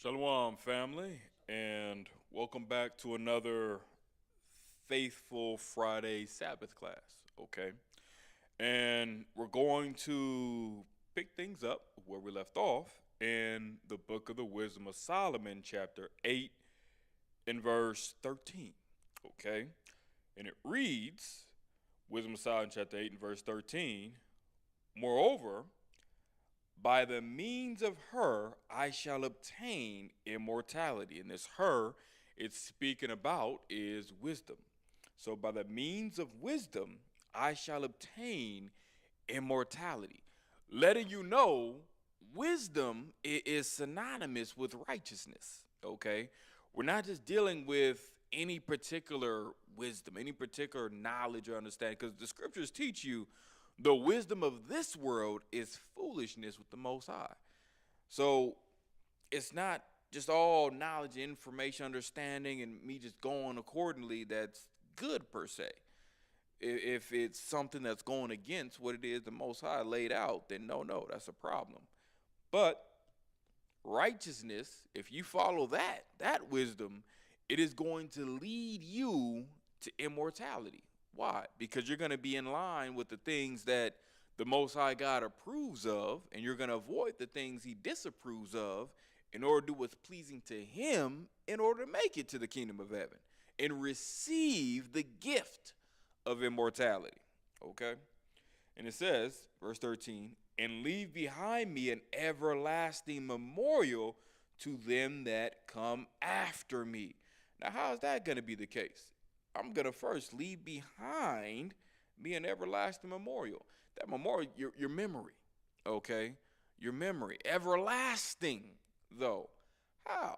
Shalom, family, and welcome back to another Faithful Friday Sabbath Class. Okay, and we're going to pick things up where we left off in the book of the Wisdom of Solomon, chapter 8, and verse 13. Okay, and it reads, Wisdom of Solomon, chapter 8, and verse 13. Moreover, by the means of her I shall obtain immortality. And this her it's speaking about is wisdom. So by the means of wisdom I shall obtain immortality. Letting you know wisdom is synonymous with righteousness. Okay? We're not just dealing with any particular wisdom, any particular knowledge or understanding, because the scriptures teach you the wisdom of this world is foolishness with the Most High. So it's not just all knowledge, information, understanding, and me just going accordingly that's good per se. If it's something that's going against what it is the Most High laid out, then no, that's a problem. But righteousness, if you follow that wisdom, it is going to lead you to immortality. Why? Because you're going to be in line with the things that the Most High God approves of, and you're going to avoid the things he disapproves of in order to do what's pleasing to him in order to make it to the kingdom of heaven and receive the gift of immortality. Okay? And it says, verse 13, and leave behind me an everlasting memorial to them that come after me. Now, how is that going to be the case? I'm going to first leave behind me an everlasting memorial. That memorial, your memory, okay? Your memory. Everlasting, though. How?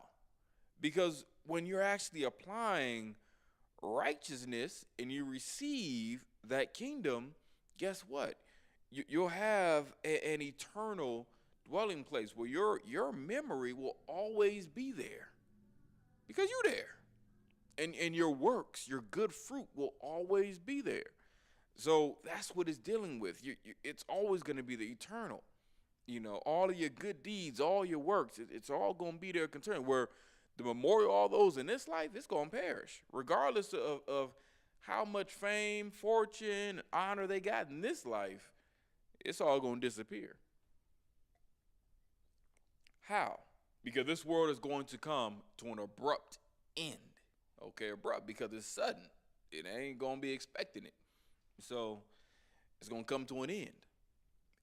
Because when you're actually applying righteousness and you receive that kingdom, guess what? You'll have an eternal dwelling place where your memory will always be there because you're there. And your works, your good fruit will always be there. So that's what it's dealing with. It's always going to be the eternal. You know, all of your good deeds, all your works, it's all going to be there concerned. Where the memorial, all those in this life, it's going to perish. Regardless of how much fame, fortune, honor they got in this life, it's all going to disappear. How? Because this world is going to come to an abrupt end. Okay, abrupt because it's sudden. It ain't gonna be expecting it. So it's gonna come to an end.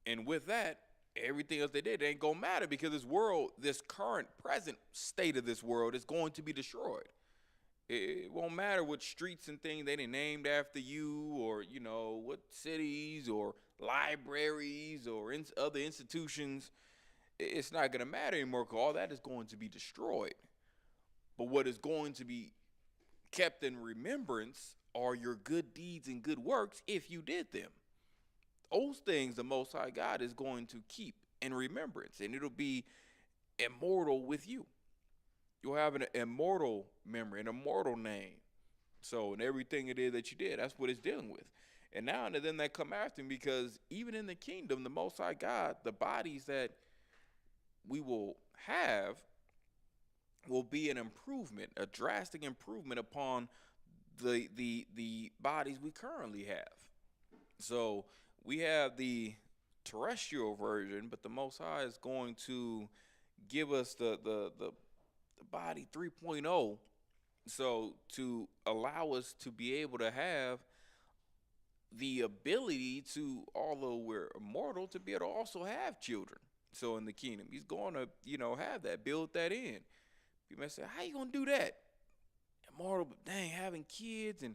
And with that, everything else they did ain't gonna matter because this world, this current present state of this world is going to be destroyed. It won't matter what streets and things they done named after you, or what cities or libraries or other institutions. It's not gonna matter anymore because all that is going to be destroyed. But what is going to be kept in remembrance are your good deeds and good works if you did them. Those things the Most High God is going to keep in remembrance, and it'll be immortal with you. You'll have an immortal memory, an immortal name. So, in everything it is that you did, that's what it's dealing with. And now and then that come after him, because even in the kingdom, the Most High God, the bodies that we will have will be an improvement, a drastic improvement upon the bodies we currently have. So we have the terrestrial version, but the Most High is going to give us the body 3.0, so to allow us to be able to have the ability to, although we're immortal, to be able to also have children. So in the kingdom, he's going to, have that, build that in. People may say, how you going to do that? Immortal, but dang, having kids, and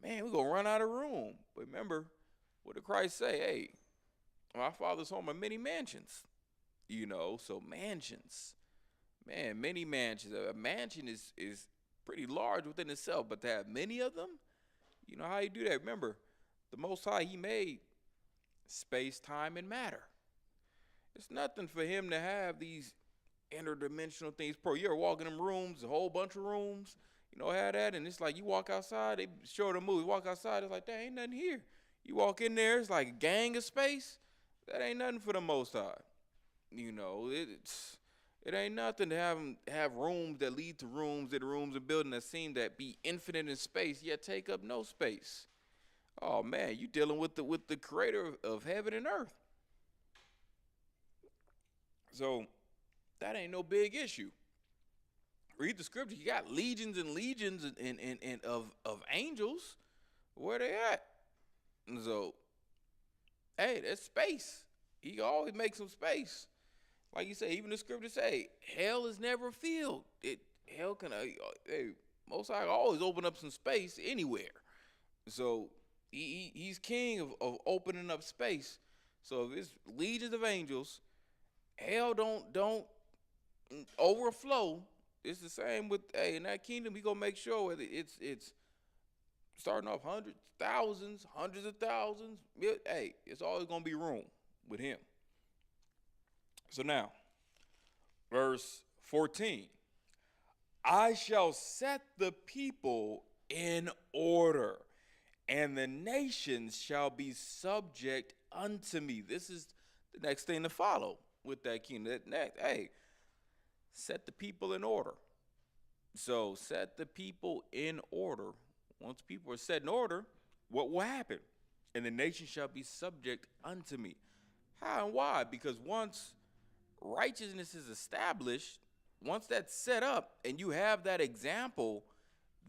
man, we're going to run out of room. But remember, what did Christ say? Hey, my Father's home are many mansions. So mansions. Man, many mansions. A mansion is pretty large within itself, but to have many of them, you know how you do that? Remember, the Most High, he made space, time, and matter. It's nothing for him to have these interdimensional things. You're walking in rooms, a whole bunch of rooms, had that, and it's like you walk outside, they show the movie, walk outside, it's like, there ain't nothing here. You walk in there, it's like a gang of space. That ain't nothing for the Most High. It's It ain't nothing to have rooms that lead to rooms and rooms and buildings that seem that be infinite in space, yet take up no space. Oh man, you dealing with the creator of heaven and earth. So that ain't no big issue. Read the scripture. You got legions and legions and of angels. Where they at? And so, hey, that's space. He always makes some space. Like you say, even the scripture say, hell is never filled. Hell can hey, Most High always open up some space anywhere. So he's king of opening up space. So if it's legions of angels, hell don't overflow. It's the same with in that kingdom. We gonna make sure whether it's starting off hundreds, thousands, hundreds of thousands. Hey, it's always gonna be room with him. So now, verse 14. I shall set the people in order, and the nations shall be subject unto me. This is the next thing to follow with that kingdom. Hey, set the people in order. So set the people in order. Once people are set in order, what will happen? And the nation shall be subject unto me. How and why? Because once righteousness is established, once that's set up and you have that example,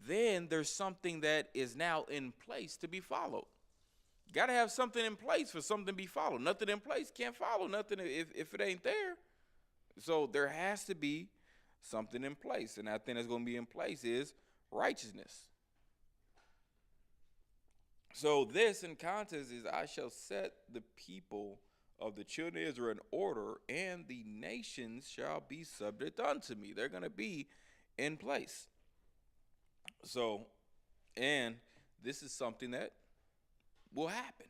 then there's something that is now in place to be followed. You got to have something in place for something to be followed. Nothing in place can't follow nothing if it ain't there. So there has to be something in place. And that thing that's going to be in place is righteousness. So this in context is I shall set the people of the children of Israel in order, and the nations shall be subject unto me. They're going to be in place. So, and this is something that will happen.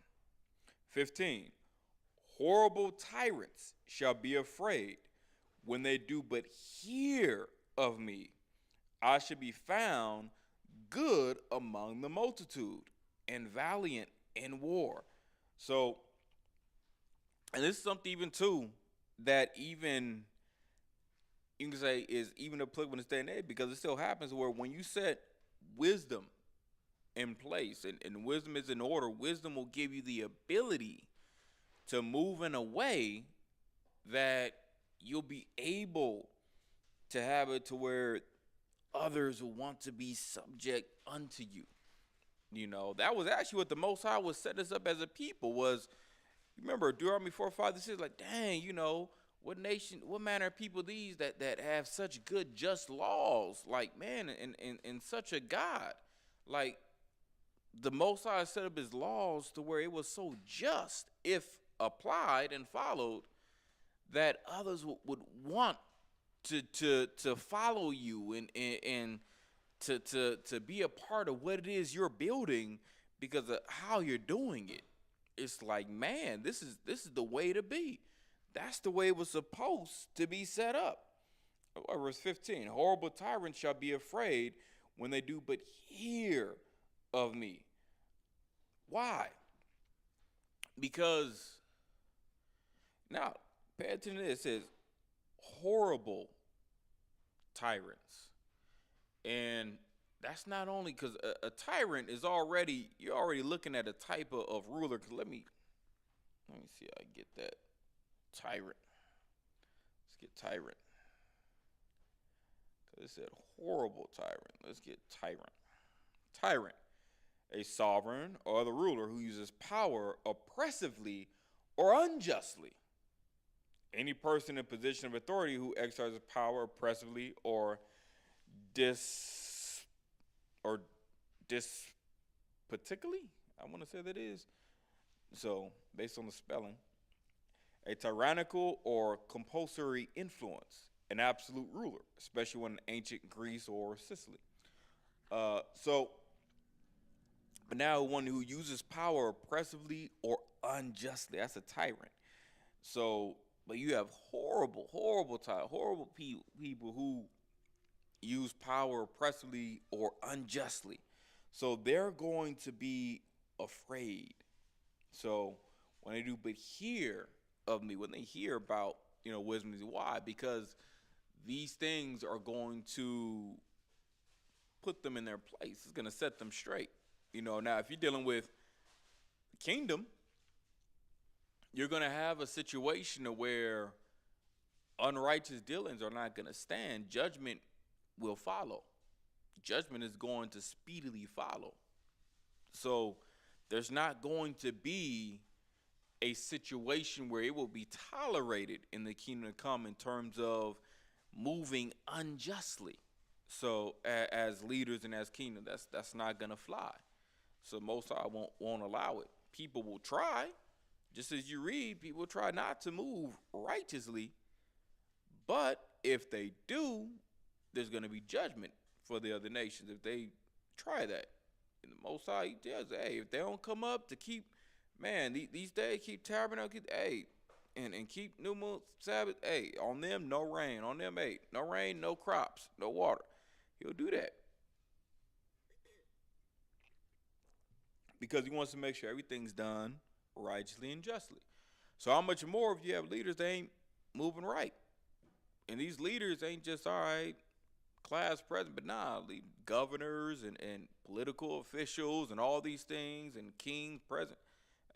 15. Horrible tyrants shall be afraid when they do but hear of me. I shall be found good among the multitude and valiant in war. So, and this is something even too that even you can say is even applicable in this day and age, because it still happens where when you set wisdom in place and wisdom is in order, wisdom will give you the ability to move in a way that you'll be able to have it to where others will want to be subject unto you. You know, that was actually what the Most High was setting us up as a people was, remember, Deuteronomy 4:5, this is like, dang, you know, what nation, what manner of people these that have such good, just laws, like, man, and such a God. Like, the Most High set up his laws to where it was so just, if applied and followed, that others would want to follow you and to be a part of what it is you're building because of how you're doing it. It's like, man, this is the way to be. That's the way it was supposed to be set up. Verse 15, horrible tyrants shall be afraid when they do but hear of me. Why? Because, now, pay attention to this. It says horrible tyrants. And that's not only because a tyrant is already, you're already looking at a type of ruler. Cause let me see how I get that. Tyrant. Let's get tyrant. Because it said horrible tyrant. Let's get tyrant. Tyrant. A sovereign or the ruler who uses power oppressively or unjustly. Any person in position of authority who exercises power oppressively or despotically, I want to say that is. So, based on the spelling, a tyrannical or compulsory influence, an absolute ruler, especially when in ancient Greece or Sicily. But now one who uses power oppressively or unjustly, that's a tyrant. So, but you have horrible people who use power oppressively or unjustly. So they're going to be afraid. So when they do but hear of me, when they hear about, wisdom, why? Because these things are going to put them in their place. It's going to set them straight. Now if you're dealing with kingdom, you're going to have a situation where unrighteous dealings are not going to stand. Judgment will follow. Judgment is going to speedily follow. So there's not going to be a situation where it will be tolerated in the kingdom to come in terms of moving unjustly. So as leaders and as kingdom, that's not going to fly. So Most High won't allow it. People will try, just as you read, people try not to move righteously. But if they do, there's going to be judgment for the other nations if they try that. And the Most High, he tells, hey, if they don't come up to keep, man, these days, keep tabernacle, hey, and keep new moon Sabbath, hey, on them, no rain. On them, hey, no rain, no crops, no water. He'll do that. Because he wants to make sure everything's done righteously and justly. So how much more if you have leaders that ain't moving right? And these leaders ain't just, all right, class president, but nah, governors and political officials and all these things and kings present.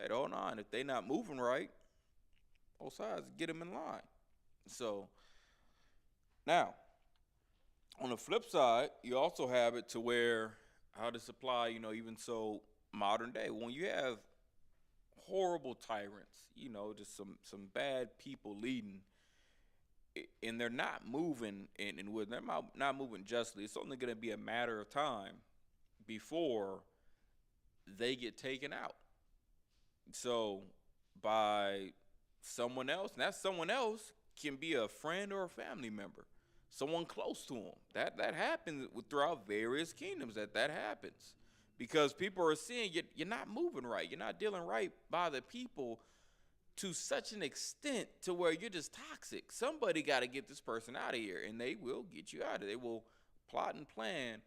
Hey, hold on, if they not moving right, both sides get them in line. So now, on the flip side, you also have it to where how to supply, even so modern day, when you have horrible tyrants, just some bad people leading, and they're not moving and they're not moving justly, it's only going to be a matter of time before they get taken out. So by someone else, and that someone else can be a friend or a family member, someone close to them. That happens throughout various kingdoms. That happens because people are seeing you're not moving right. You're not dealing right by the people to such an extent to where you're just toxic. Somebody got to get this person out of here, and they will get you out of it. They will plot and plan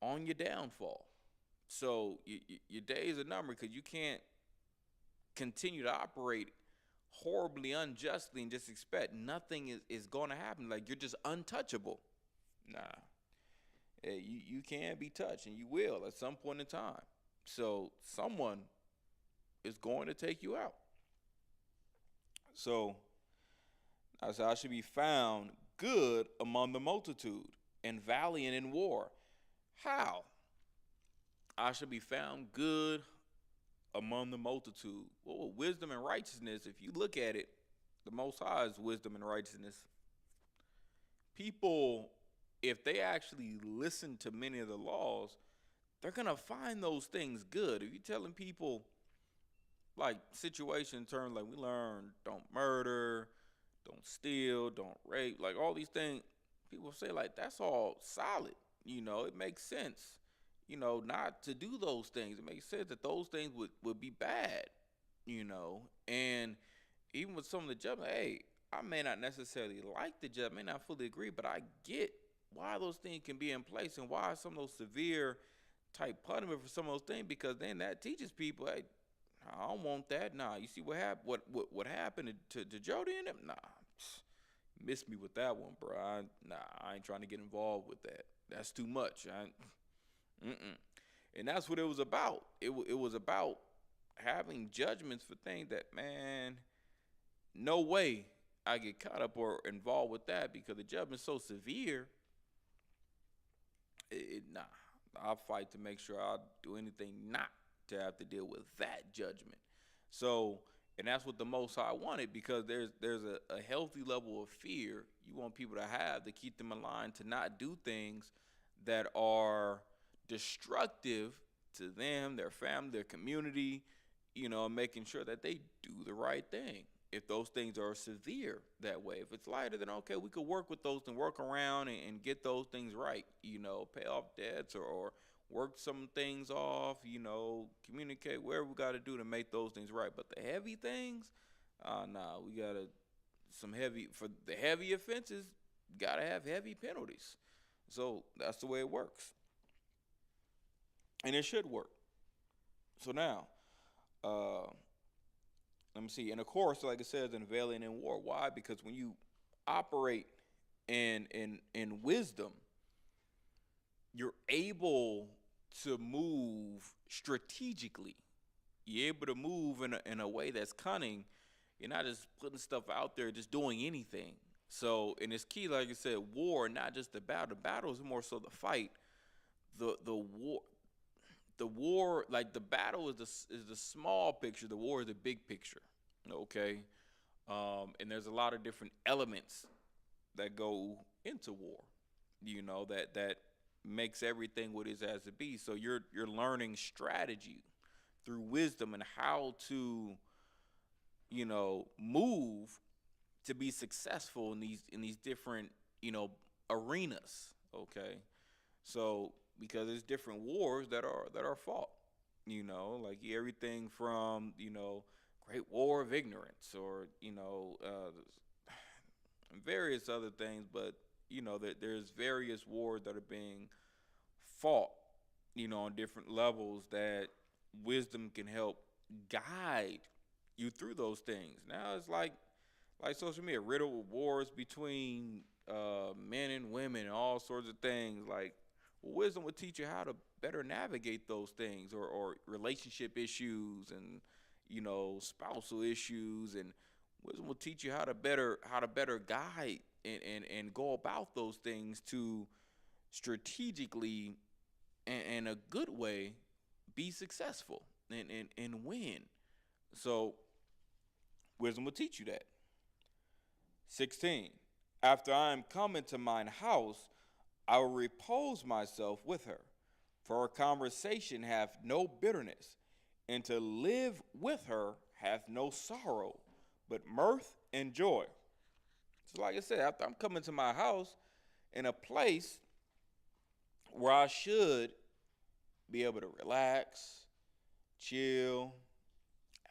on your downfall. So your days are numbered because you can't continue to operate horribly unjustly and just expect nothing is going to happen. Like you're just untouchable. Nah. You can be touched, and you will at some point in time. So someone is going to take you out. So I said, I should be found good among the multitude and valiant in war. How? I should be found good among the multitude. Well, wisdom and righteousness, if you look at it, the Most High is wisdom and righteousness. People, if they actually listen to many of the laws, they're going to find those things good. If you're telling people, like situation terms, like we learn, don't murder, don't steal, don't rape, like all these things, people say like, that's all solid. It makes sense, not to do those things. It makes sense that those things would be bad, and even with some of the judgment, hey, I may not necessarily like the judgment, may not fully agree, but I get why those things can be in place and why some of those severe type punishment for some of those things, because then that teaches people, hey, I don't want that. Nah, you see what happened? What happened to Jody and them? Nah, missed me with that one, bro. I ain't trying to get involved with that. That's too much. And that's what it was about. It was about having judgments for things that, man, no way I get caught up or involved with that, because the judgment's so severe. Nah, I'll fight to make sure I'll do anything not to have to deal with that judgment. So, and that's what the Most High wanted, because there's a healthy level of fear you want people to have to keep them in line to not do things that are destructive to them, their family, their community, making sure that they do the right thing. If those things are severe that way, if it's lighter, then okay, we could work with those and work around and get those things right, pay off debts or work some things off, communicate where we got to do to make those things right. But the heavy things, we got to, for the heavy offenses, got to have heavy penalties. So that's the way it works. And it should work. So now, let me see. And of course, like it says, in valiant in war. Why? Because when you operate and in wisdom, you're able to move strategically. You're able to move in a way that's cunning. You're not just putting stuff out there, just doing anything. So, and it's key, like I said, war, not just the battle. The battle is more so the fight. The war, like the battle is the small picture. The war is the big picture. Okay, and there's a lot of different elements that go into war. That makes everything what it is as it be. So you're learning strategy through wisdom and how to move to be successful in these different arenas. Okay, so because there's different wars that are fought. Like everything from Great War of Ignorance, or various other things, but that there's various wars that are being fought, on different levels, that wisdom can help guide you through those things. Now it's like social media, riddled with wars between men and women and all sorts of things. Like, wisdom will teach you how to better navigate those things, or relationship issues, and spousal issues, and wisdom will teach you how to better guide and go about those things to strategically and in a good way be successful and win. So wisdom will teach you that. 16. After I am come into mine house, I will repose myself with her, for her conversation hath no bitterness, and to live with her hath no sorrow, but mirth and joy. So, like I said, after I'm coming to my house, in a place where I should be able to relax, chill,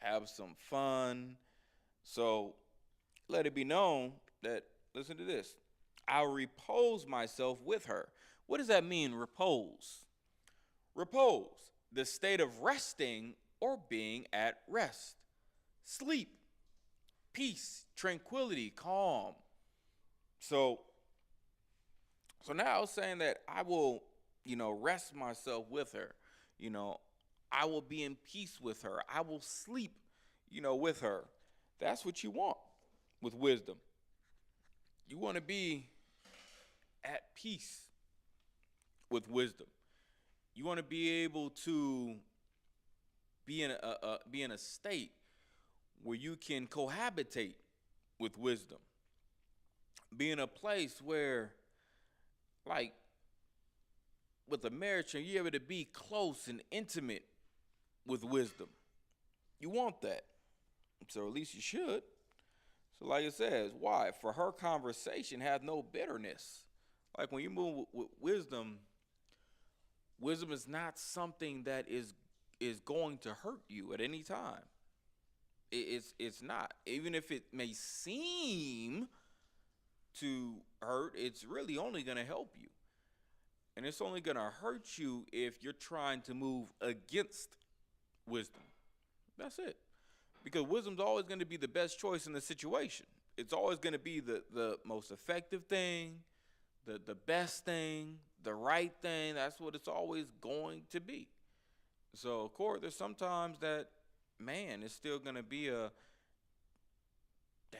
have some fun. So let it be known that, listen to this, I'll repose myself with her. What does that mean, repose? Repose, the state of resting or being at rest. Sleep, peace, tranquility, calm. So now I was saying that I will, rest myself with her. You know, I will be in peace with her. I will sleep, with her. That's what you want with wisdom. You want to be at peace with wisdom. You want to be able to be in a state where you can cohabitate with wisdom. Be in a place where, like, with a marriage, you're able to be close and intimate with wisdom. You want that. So at least you should. So like it says, why? For her conversation hath no bitterness. Like when you move with wisdom, wisdom is not something that is going to hurt you at any time. It's not. Even if it may seem to hurt, it's really only going to help you. And it's only going to hurt you if you're trying to move against wisdom. That's it. Because wisdom's always going to be the best choice in the situation. It's always going to be the most effective thing, the best thing, the right thing. That's what it's always going to be. So, of course, there's sometimes that, man, it's still going to be a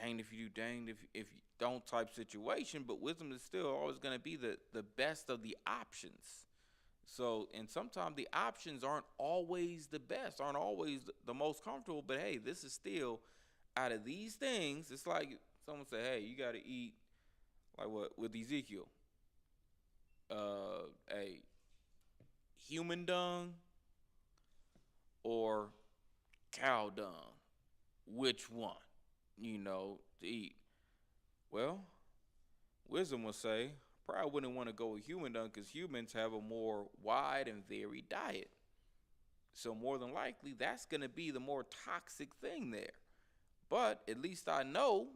danged if you do, danged if you don't type situation. But wisdom is still always going to be the best of the options. So, and sometimes the options aren't always the best, aren't always the most comfortable. But hey, this is still, out of these things, it's like someone say, hey, you got to eat, like what with Ezekiel, a human dung or cow dung, which one, to eat? Well, wisdom will say, probably wouldn't want to go with human dung, because humans have a more wide and varied diet. So more than likely, that's going to be the more toxic thing there. But at least I know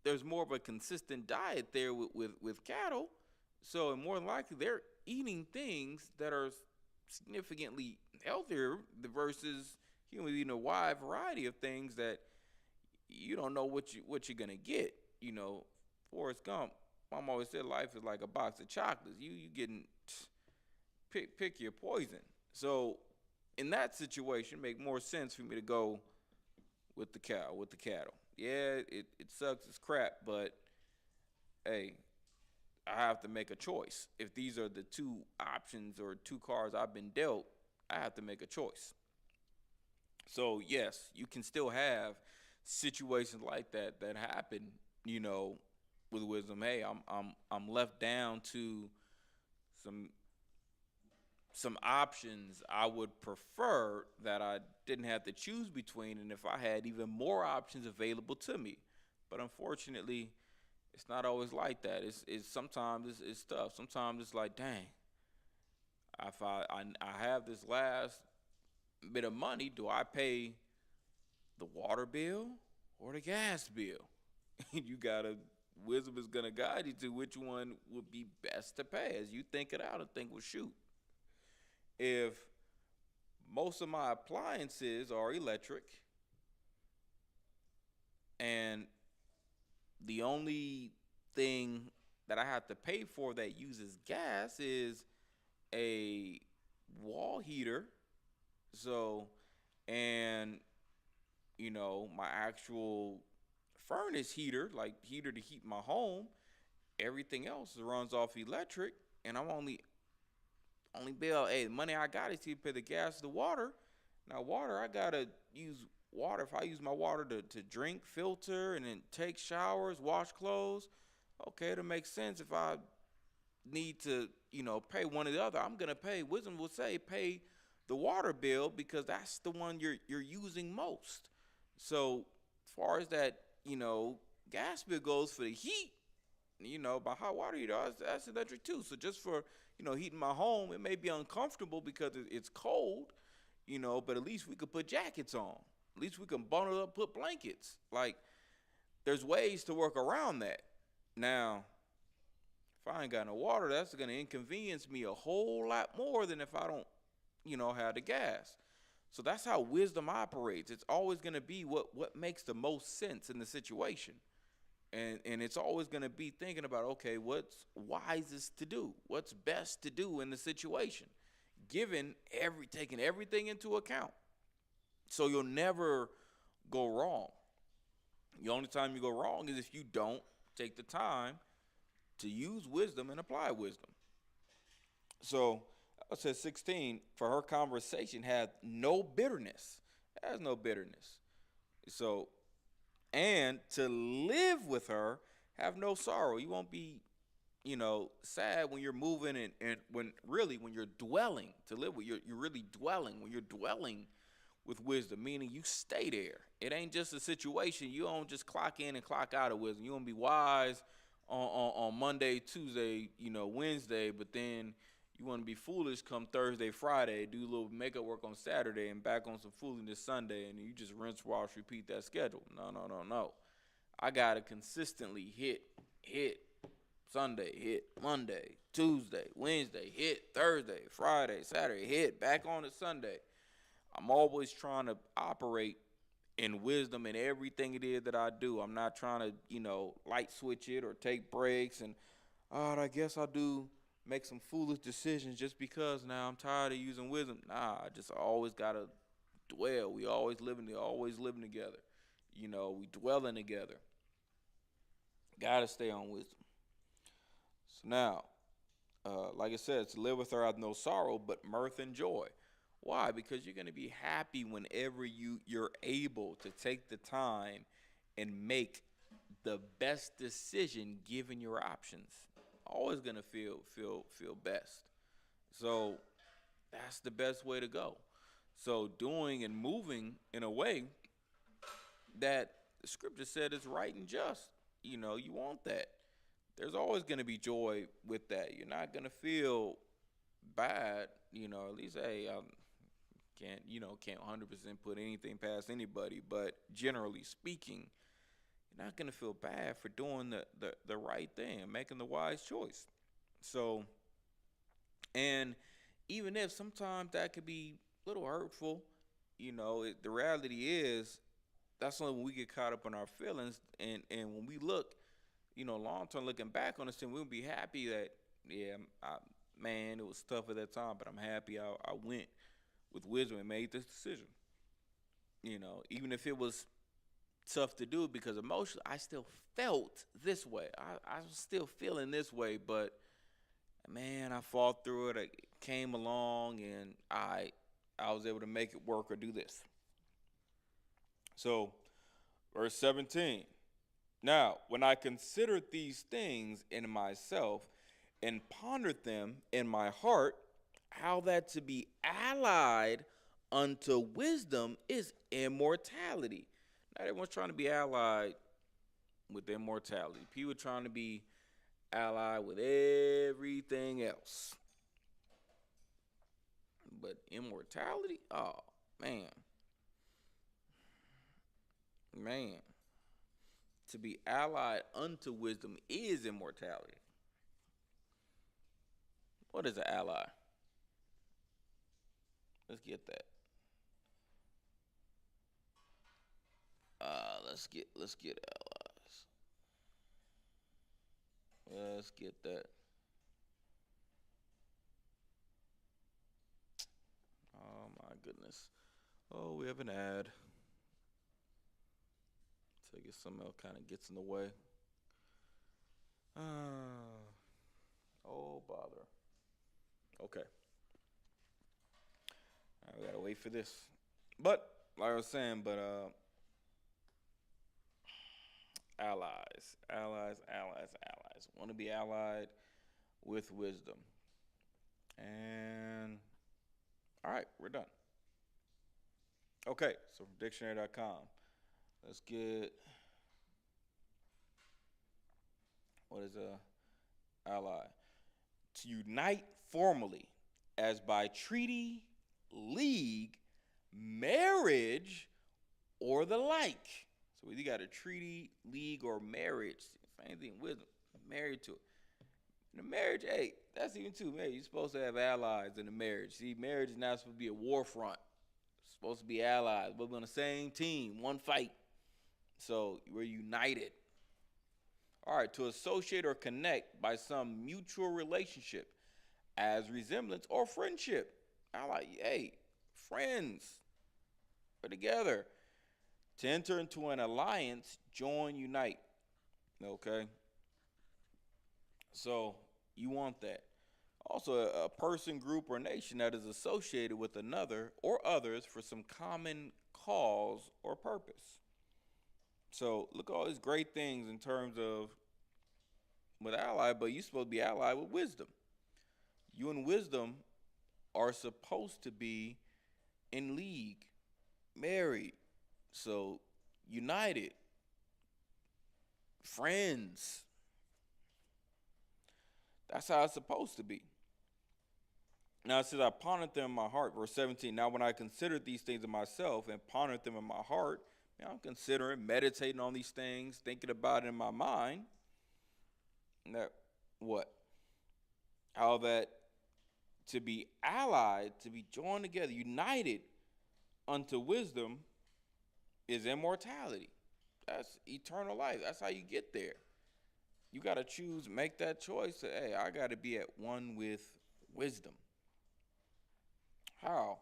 there's more of a consistent diet there with cattle. So more than likely, they're eating things that are significantly healthier versus humans eating a wide variety of things that you don't know what you're going to get, Forrest Gump, Mom always said life is like a box of chocolates. You getting pick your poison. So in that situation, make more sense for me to go with the cattle. Yeah, it sucks, it's crap, but hey, I have to make a choice. If these are the two options or two cards I've been dealt, I have to make a choice. So yes, you can still have situations like that happen, you know, with wisdom. Hey, I'm left down to some some options I would prefer that I didn't have to choose between, and if I had even more options available to me. But unfortunately, it's not always like that. It's sometimes it's tough. Sometimes it's like, dang, if I have this last bit of money, do I pay the water bill or the gas bill? You gotta wisdom is gonna guide you to which one would be best to pay as you think it out and think, well, shoot, if most of my appliances are electric and the only thing that I have to pay for that uses gas is a wall heater. So, and my actual furnace heater, like heater to heat my home, everything else runs off electric, and I'm only bill. Hey, the money I got is to pay the gas, the water. Now, water, I gotta use water. If I use my water to drink, filter, and then take showers, wash clothes, okay, it'll make sense. If I need to, pay one or the other, I'm gonna pay. Wisdom will say pay the water bill because that's the one you're using most. So, as far as that, gas bill goes for the heat, by hot water heater, that's electric too. So just for heating my home, it may be uncomfortable because it's cold, but at least we could put jackets on. At least we can bundle up, put blankets. Like there's ways to work around that. Now, if I ain't got no water, that's gonna inconvenience me a whole lot more than if I don't, have the gas. So that's how wisdom operates. It's always gonna be what makes the most sense in the situation. And it's always going to be thinking about, okay, what's wisest to do, what's best to do in the situation, given taking everything into account. So you'll never go wrong. The only time you go wrong is if you don't take the time to use wisdom and apply wisdom. So I said 16, for her conversation had no bitterness. It has no bitterness. So, and to live with her have no sorrow. You won't be, sad when you're moving, and when you're dwelling to live with, you're really dwelling. When you're dwelling with wisdom, meaning you stay there. It ain't just a situation. You don't just clock in and clock out of wisdom. You won't be wise on Monday, Tuesday, Wednesday, but then you want to be foolish come Thursday, Friday, do a little makeup work on Saturday, and back on some foolishness Sunday, and you just rinse, wash, repeat that schedule. No, no, no, no. I gotta consistently hit Sunday, hit Monday, Tuesday, Wednesday, hit Thursday, Friday, Saturday, hit back on to Sunday. I'm always trying to operate in wisdom in everything it is that I do. I'm not trying to, light switch it or take breaks and, I guess I'll make some foolish decisions just because now I'm tired of using wisdom. Nah, I just always gotta dwell. We always living together. We dwelling together. Gotta stay on wisdom. So now, like I said, to live with her I have no sorrow, but mirth and joy. Why? Because you're gonna be happy whenever you're able to take the time and make the best decision given your options. Always gonna feel best. So that's the best way to go. So doing and moving in a way that the scripture said is right and just. You want that. There's always going to be joy with that. You're not going to feel bad. At least, hey, I can't 100% put anything past anybody. But generally speaking, you're not going to feel bad for doing the right thing and making the wise choice. So, and even if sometimes that could be a little hurtful, the reality is that's only when we get caught up in our feelings, and when we look, long term looking back on this thing, we'll be happy that, yeah, man, it was tough at that time, but I'm happy I went with wisdom and made this decision. Even if it was tough to do because emotionally I still felt this way. I was still feeling this way, but man, I fought through it. I came along and I was able to make it work or do this. So, verse 17. Now, when I considered these things in myself and pondered them in my heart, how that to be allied unto wisdom is immortality. Not everyone's trying to be allied with immortality. People trying to be allied with everything else. But immortality? Oh, man. Man. To be allied unto wisdom is immortality. What is an ally? Let's get that. Let's get allies. Let's get that. Oh my goodness. Oh, we have an ad. So I guess something else kind of gets in the way. Oh bother. Okay. All right, we gotta wait for this. But like I was saying, allies. Want to be allied with wisdom. And all right, we're done. Okay, so from dictionary.com, let's get what is a ally? To unite formally as by treaty, league, marriage, or the like. So either you got a treaty, league, or marriage. Same thing, wisdom, married to it. In the marriage, hey, that's even too. Man, you're supposed to have allies in the marriage. See, marriage is not supposed to be a war front. It's supposed to be allies. We're on the same team, one fight. So we're united. All right, to associate or connect by some mutual relationship as resemblance or friendship. Ally, hey, friends. We're together. To enter into an alliance, join, unite. Okay? So you want that. Also, a person, group, or nation that is associated with another or others for some common cause or purpose. So look at all these great things in terms of with ally, but you're supposed to be allied with wisdom. You and wisdom are supposed to be in league, married, so united, friends. That's how it's supposed to be. Now it says, I pondered them in my heart. Verse 17, now when I considered these things in myself and pondered them in my heart, I'm considering, meditating on these things, thinking about it in my mind. That what? How that to be allied, to be joined together, united unto wisdom is immortality. That's eternal life. That's how you get there. You got to choose, make that choice. Say, hey, I got to be at one with wisdom. How?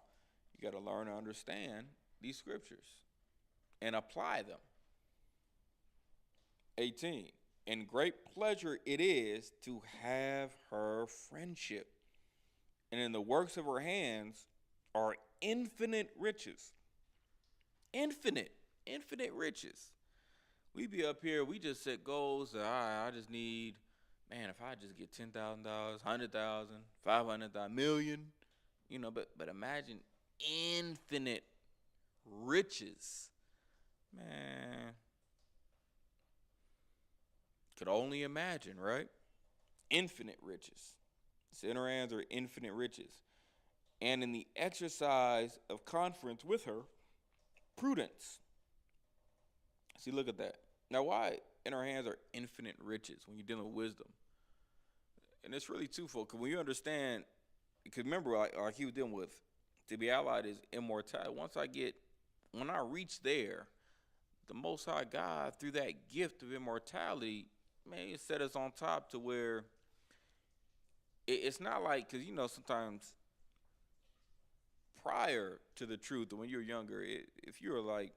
You got to learn to understand these scriptures and apply them. 18. And great pleasure it is to have her friendship. And in the works of her hands are infinite riches. Infinite riches. We be up here, we just set goals. I just need, man, if I just get $10,000, 100,000, 500,000, million, but imagine infinite riches. Man, could only imagine, right? Infinite riches. His inner hands are infinite riches. And in the exercise of conference with her, prudence. See, look at that. Now, why in our hands are infinite riches when you're dealing with wisdom? And it's really twofold. Because when you understand, because remember, like he was dealing with, to be allied is immortality. When I reach there, the Most High God, through that gift of immortality, man, it set us on top to where it's not like, because sometimes prior to the truth, when you're younger, if you're like,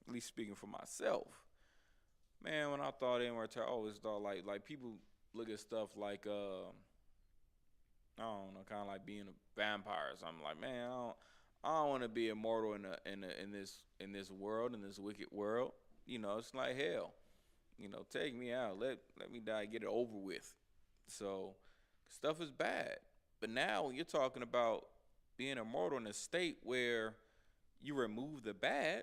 at least speaking for myself, man, when I thought immortality, I always thought like people look at stuff like I don't know, kind of like being a vampire or something. Like, man, I don't want to be immortal in this world, in this wicked world. It's like hell. Take me out. Let me die. Get it over with. So stuff is bad. But now when you're talking about being immortal in a state where you remove the bad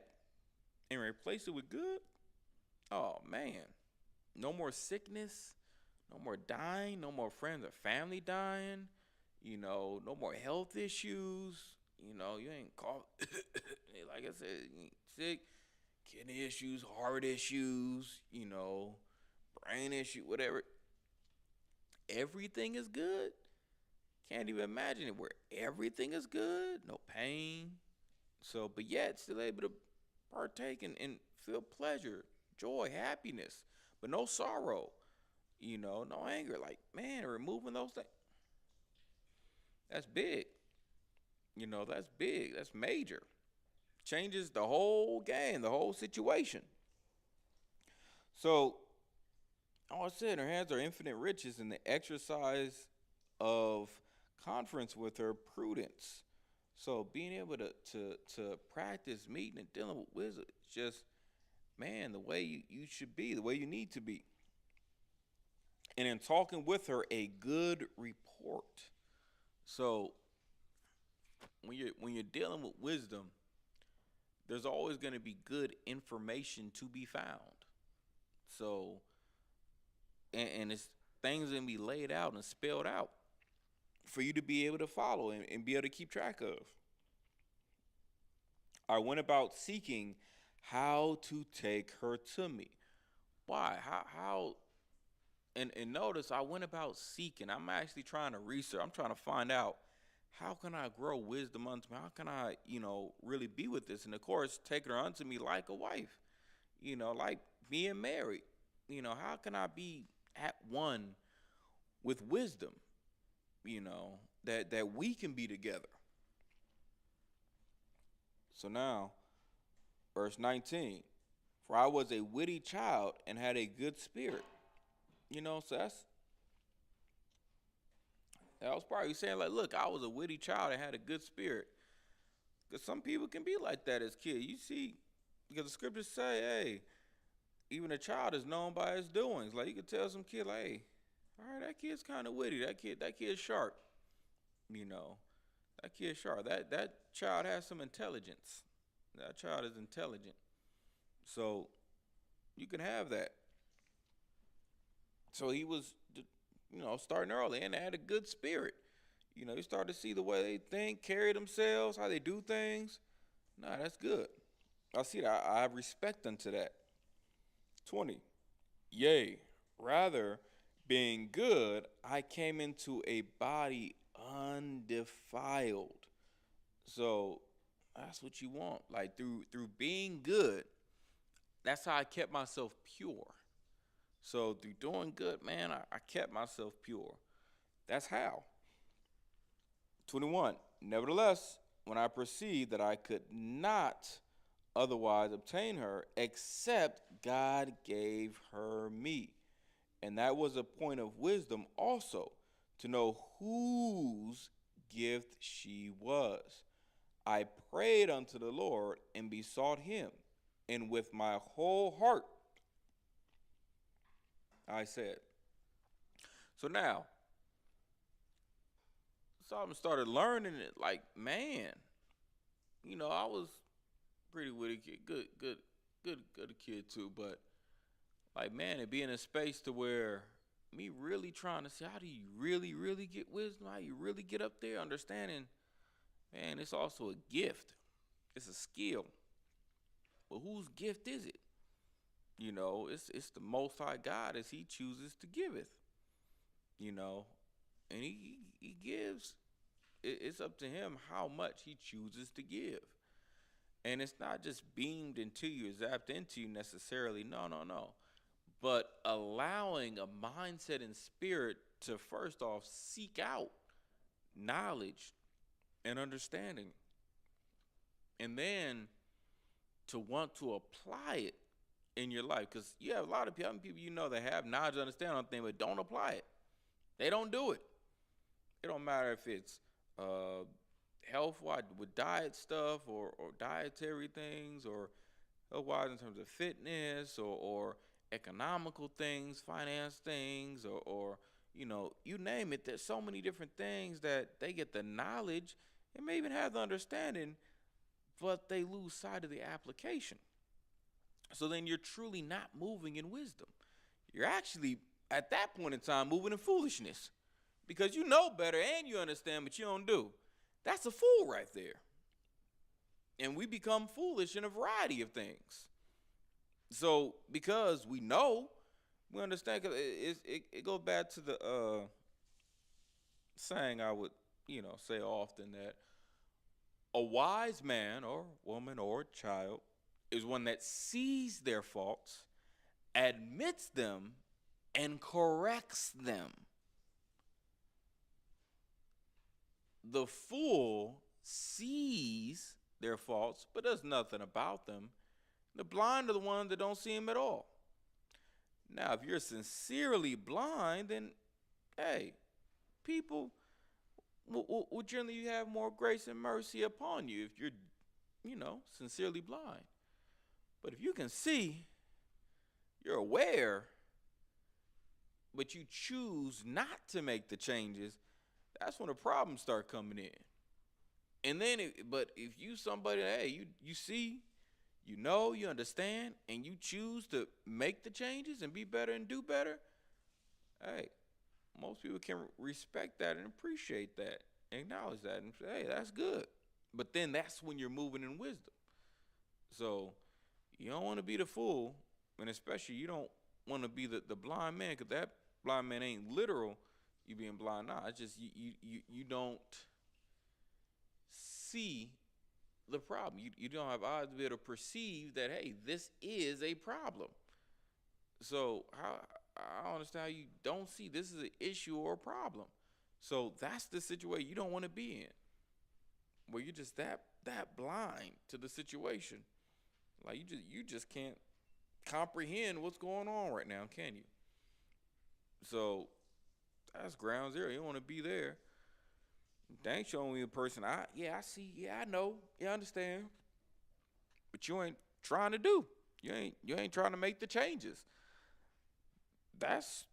and replace it with good, oh man, no more sickness, no more dying, no more friends or family dying, no more health issues. You ain't cough like I said, you ain't sick, kidney issues, heart issues, brain issue, whatever. Everything is good. Can't even imagine it where everything is good, no pain. So, but yet still able to partake and feel pleasure, joy, happiness, but no sorrow, no anger. Like, man, removing those things, that's big. That's big. That's major. Changes the whole game, the whole situation. So, all I said, her hands are infinite riches in the exercise of conference with her prudence. So being able to practice meeting and dealing with wisdom, it's just, man, the way you should be, the way you need to be. And in talking with her, a good report. So when you're dealing with wisdom, there's always going to be good information to be found. So and it's things going to be laid out and spelled out for you to be able to follow and be able to keep track of. I went about seeking how to take her to me. Why? How and notice I went about seeking. I'm actually trying to research. I'm trying to find out how can I grow wisdom unto me? How can I, really be with this? And of course, take her unto me like a wife, like being married. How can I be at one with wisdom, that we can be together? So now, verse 19, for I was a witty child and had a good spirit. So that was probably saying, like, look, I was a witty child and had a good spirit. Because some people can be like that as kids. You see, because the scriptures say, hey, even a child is known by his doings. Like, you could tell some kid, like, hey, all right, that kid's kind of witty. That kid's sharp. That kid's sharp. That child has some intelligence. That child is intelligent. So you can have that. So he was, starting early and had a good spirit. You start to see the way they think, carry themselves, how they do things. Nah, that's good. I see that. I have respect unto that. 20. Yea, rather, being good, I came into a body undefiled. So that's what you want. Like through being good, that's how I kept myself pure. So through doing good, man, I kept myself pure. That's how. 21. Nevertheless, when I perceived that I could not otherwise obtain her, except God gave her me. And that was a point of wisdom also, to know whose gift she was. I prayed unto the Lord and besought him, and with my whole heart I said. So now, Solomon started learning it like, man, I was pretty witty kid, good kid too, but like, man, it be in a space to where me really trying to see how do you really, really get wisdom, how you really get up there, understanding, man, it's also a gift. It's a skill. But whose gift is it? It's the Most High God as He chooses to giveth. And He gives. It's up to Him how much He chooses to give. And it's not just beamed into you, zapped into you necessarily. No. but allowing a mindset and spirit to first off seek out knowledge and understanding, and then to want to apply it in your life. Because you have a lot of people, that have knowledge, understand on things, but don't apply it. They don't do it. It don't matter if it's health-wise with diet stuff or dietary things, or health-wise in terms of fitness, or economical things, finance things, or you name it. There's so many different things that they get the knowledge and may even have the understanding, but they lose sight of the application. So then you're truly not moving in wisdom. You're actually, at that point in time, moving in foolishness, because you know better and you understand, but you don't do. That's a fool right there. And we become foolish in a variety of things. So because we know, we understand, because it goes back to the saying I would say often, that a wise man or woman or child is one that sees their faults, admits them, and corrects them. The fool sees their faults but does nothing about them. The blind are the ones that don't see them at all. Now, if you're sincerely blind, then hey, people will generally have more grace and mercy upon you if you're, sincerely blind. But if you can see, you're aware, but you choose not to make the changes, that's when the problems start coming in. And then, but if you somebody, hey, you see, you understand, and you choose to make the changes and be better and do better, hey, most people can respect that and appreciate that, acknowledge that, and say, hey, that's good. But then that's when you're moving in wisdom. So you don't want to be the fool, and especially you don't want to be the blind man, because that blind man ain't literal. You being blind, nah. It's just you don't see the problem. You don't have eyes to be able to perceive that, hey, this is a problem. So I don't understand how you don't see this is an issue or a problem. So that's the situation you don't want to be in, where you're just that blind to the situation. Like you just can't comprehend what's going on right now, can you? So that's ground zero. You don't want to be there. They ain't showing me a person. I see. Yeah, I know. Yeah, I understand. But you ain't trying to do. You ain't trying to make the changes. That's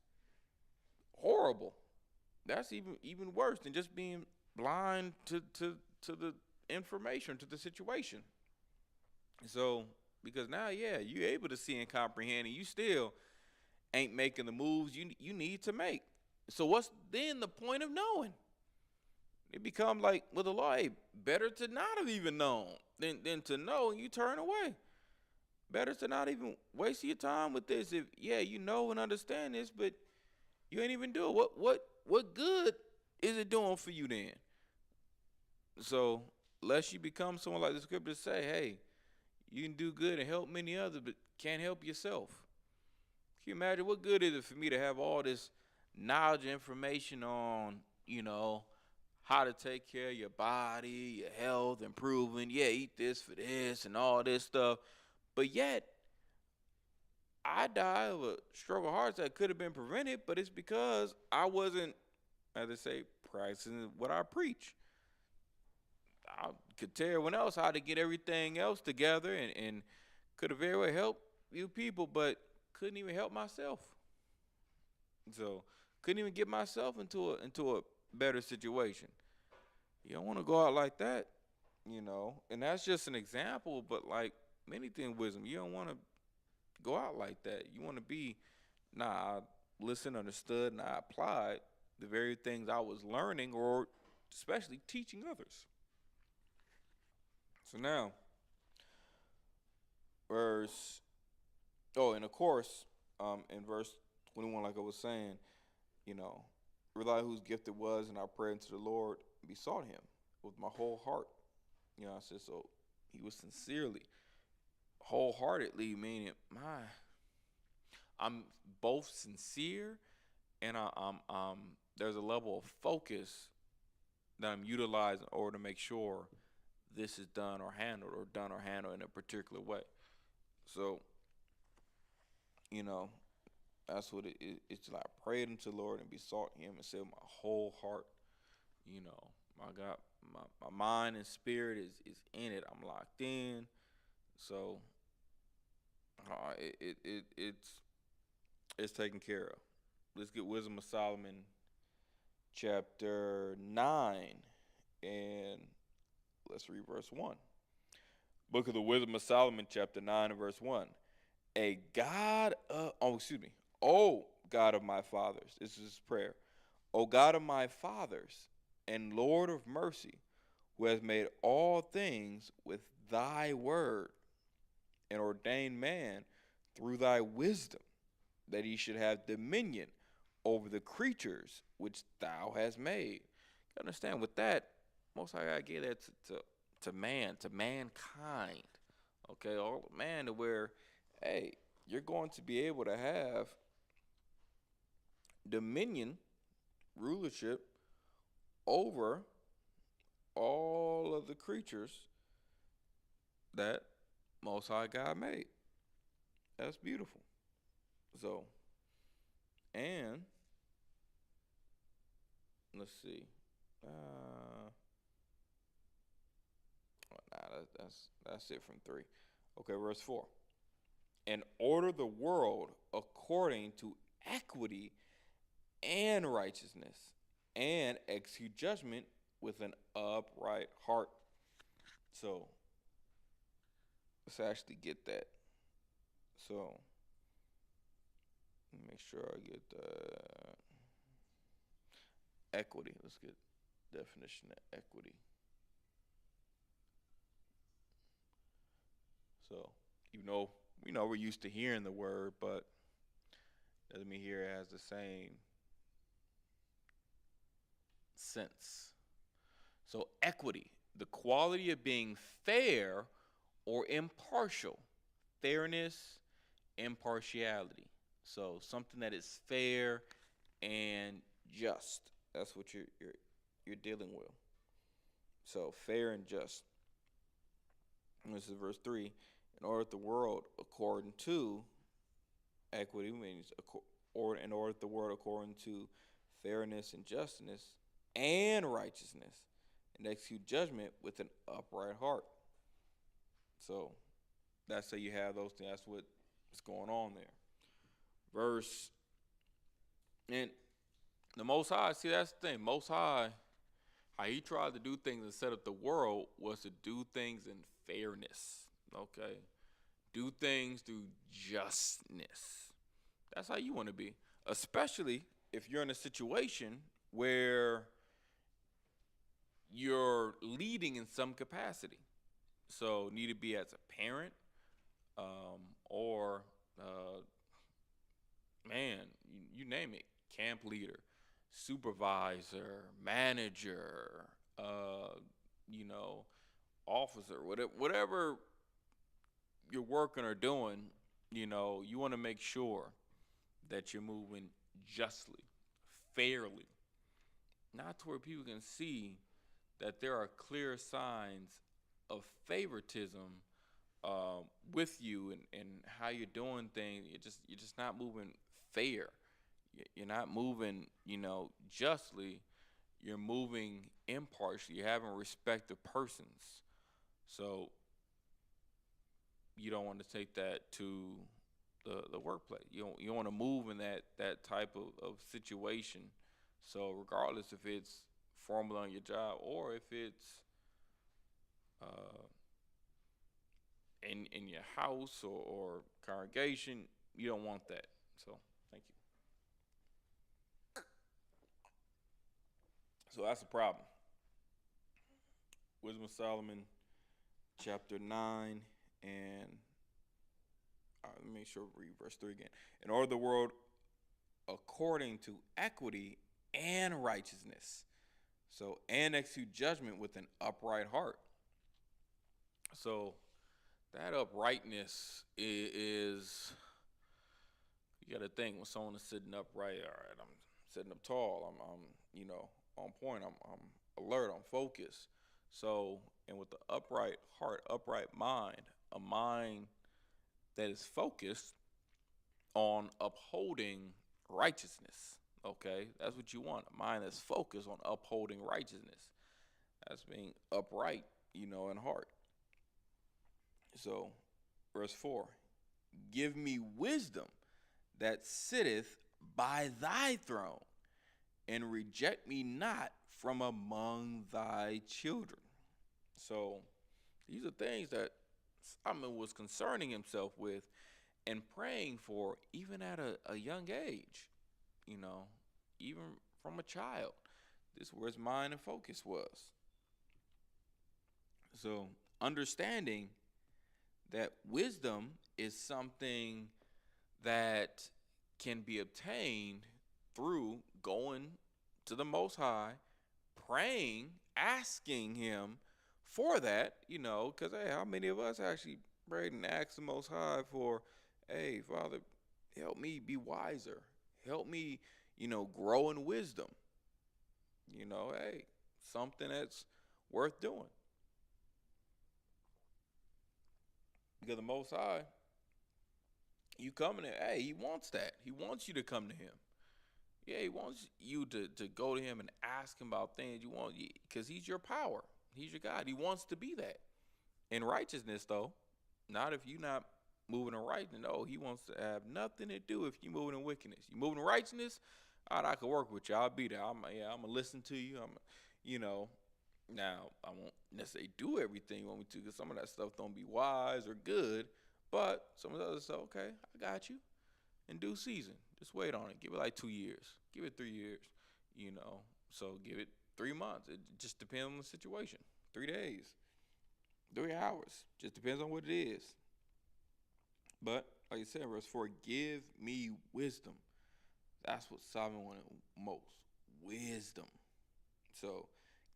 horrible. That's even worse than just being blind to the information, to the situation. So because now, yeah, you're able to see and comprehend, and you still ain't making the moves you need to make. So what's then the point of knowing? It become like with the law, hey, better to not have even known than to know and you turn away. Better to not even waste your time with this. If you know and understand this, but you ain't even do it. What good is it doing for you then? So lest you become someone like the scriptures say, hey, you can do good and help many others, but can't help yourself. Can you imagine what good is it for me to have all this knowledge and information on, how to take care of your body, your health, improving, eat this for this and all this stuff. But yet, I die of a stroke of heart that could have been prevented, but it's because I wasn't, as they say, practicing what I preach. I could tell everyone else how to get everything else together and could have very well helped you people, but couldn't even help myself. So couldn't even get myself into a better situation. You don't want to go out like that, and that's just an example, but like many things, wisdom, you don't want to go out like that. You want to be, I listened, understood, and I applied the very things I was learning or especially teaching others. So now, and of course, in verse 21, like I was saying, realize whose gift it was, and I prayed unto the Lord, besought him with my whole heart. I said, so he was sincerely, wholeheartedly, meaning, I'm both sincere and there's a level of focus that I'm utilizing in order to make sure this is done or handled in a particular way. So, you know, that's what it's like. Pray unto the Lord and besought Him and said, my whole heart, you know, my God, my mind and spirit is in it. I'm locked in. So, it's taken care of. Let's get Wisdom of Solomon, chapter 9, and let's read verse 1. Book of the Wisdom of Solomon, chapter 9, and verse 1. A God of, oh, excuse me. Oh, God of my fathers. This is his prayer. O God of my fathers and Lord of mercy, who has made all things with thy word and ordained man through thy wisdom, that he should have dominion over the creatures which thou hast made. You understand with that, most High God gave that to man, to mankind. Okay, all man to where, hey, you're going to be able to have dominion, rulership over all of the creatures that Most High God made. That's beautiful. So, and let's see. That's it from 3. Okay, verse 4. And order the world according to equity and righteousness, and execute judgment with an upright heart. So let's actually get that. So make sure I get equity. Let's get definition of equity. So even though we know we're used to hearing the word, but doesn't mean here it has the same sense. So equity, the quality of being fair or impartial. Fairness, impartiality. So something that is fair and just. That's what you're dealing with. So fair and just. And this is verse 3. In order the world according to equity means or in order the world according to fairness and justice and righteousness, and execute judgment with an upright heart. So that's how you have those things. That's what's going on there. Verse, and the Most High, see, that's the thing. Most High, how he tried to do things and set up the world was to do things in fairness. Okay? Do things through justness. That's how you want to be. Especially if you're in a situation where you're leading in some capacity. So need to be as a parent, or man, you name it, camp leader, supervisor, manager, you know, officer, whatever you're working or doing, you know, you want to make sure that you're moving justly, fairly, not to where people can see that there are clear signs of favoritism with you and how you're doing things. You're just not moving fair. You're not moving, you know, justly. You're moving impartially. You're having respect of persons. So you don't want to take that to the workplace. You don't want to move in that type of situation. So regardless if it's formal on your job or if it's in your house or congregation, you don't want that. So thank you. So that's the problem. Wisdom of Solomon, chapter 9, and let me make sure we read verse 3 again. In order the world according to equity and righteousness. So, and execute judgment with an upright heart. So, that uprightness is, you You got to think when someone is sitting upright. All right, I'm sitting up tall. I'm on point. I'm alert. I'm focused. So, and with the upright heart, upright mind, a mind that is focused on upholding righteousness. Okay, that's what you want. A mind that's focused on upholding righteousness. That's being upright, in heart. So, verse 4, give me wisdom that sitteth by thy throne, and reject me not from among thy children. So, these are things that Solomon was concerning himself with and praying for even at a young age, even from a child. This is where his mind and focus was. So, understanding that wisdom is something that can be obtained through going to the Most High, praying, asking Him for that, because, hey, how many of us actually prayed and asked the Most High for, hey, Father, help me be wiser. Help me, grow in wisdom. Hey, something that's worth doing. Because the Most High, you coming to, hey, He wants that. He wants you to come to Him. Yeah, He wants you to go to Him and ask Him about things you want, because He's your power. He's your God. He wants to be that. In righteousness, though, not if you're not moving in righteousness. No, He wants to have nothing to do if you're moving in wickedness. You moving in righteousness, all right, I can work with you. I'll be there. I'm going to listen to you. Now, I won't necessarily do everything you want me to, because some of that stuff don't be wise or good. But some of the other stuff, okay, I got you. In due season. Just wait on it. Give it like 2 years. Give it 3 years. So give it 3 months. It just depends on the situation. 3 days. 3 hours. Just depends on what it is. But, like I said, verse 4, give me wisdom. That's what Solomon wanted most. Wisdom. So,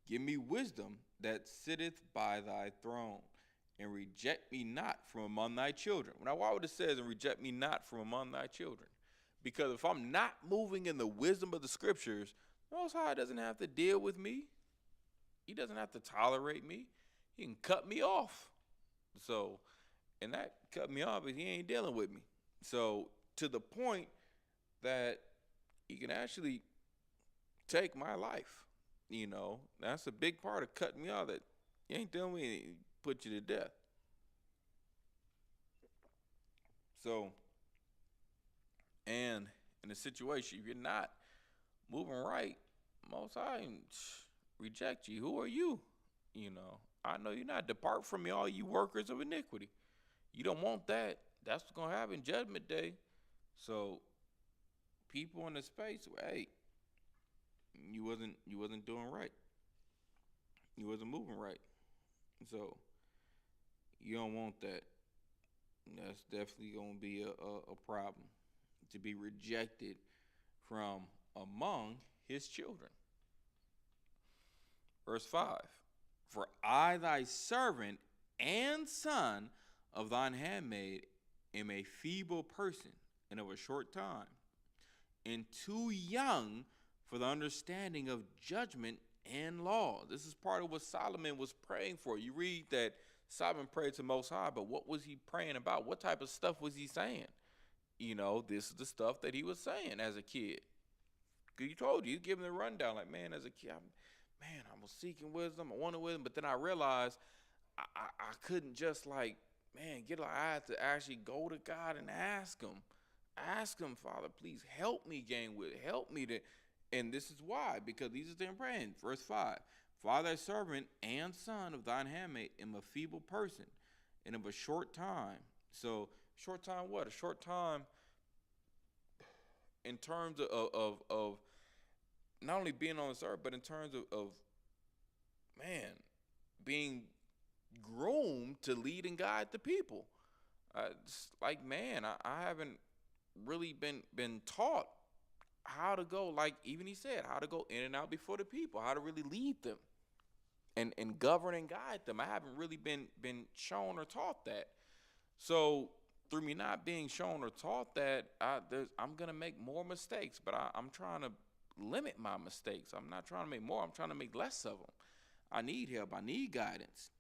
give me wisdom that sitteth by thy throne, and reject me not from among thy children. Now, why would it say, and reject me not from among thy children? Because if I'm not moving in the wisdom of the scriptures, the Most High doesn't have to deal with me. He doesn't have to tolerate me. He can cut me off. So, and that cut me off, but He ain't dealing with me. So, to the point that He can actually take my life. That's a big part of cutting me off, that He ain't dealing with me, put you to death. So, and in a situation, if you're not moving right, Most High reject you. Who are you? I know you're not. Depart from me, all you workers of iniquity. You don't want that. That's what's gonna happen Judgment Day. So, people in the space, hey, you wasn't doing right. You wasn't moving right. So, you don't want that. That's definitely gonna be a problem, to be rejected from among His children. Verse 5, for I thy servant and son of thine handmaid am a feeble person, and of a short time, and too young for the understanding of judgment and law. This is part of what Solomon was praying for. You read that Solomon prayed to Most High, but what was he praying about? What type of stuff was he saying? This is the stuff that he was saying as a kid. He told you, he's giving the rundown, like, man, as a kid, I was seeking wisdom, I wanted wisdom, but then I realized I couldn't just I had to actually go to God and ask Him, Father, please help me gain wisdom, help me to, and this is why, because these are things praying. Verse 5, for thy servant and son of thine handmaid am a feeble person, and of a short time. So, short time what? A short time in terms of not only being on this earth, but in terms of being groomed to lead and guide the people. It's like, I haven't really been taught how to go, like even he said, how to go in and out before the people, how to really lead them and govern and guide them. I haven't really been shown or taught that. So through me not being shown or taught that, I'm gonna make more mistakes. But I'm trying to limit my mistakes. I'm not trying to make more. I'm trying to make less of them. I need help. I need guidance.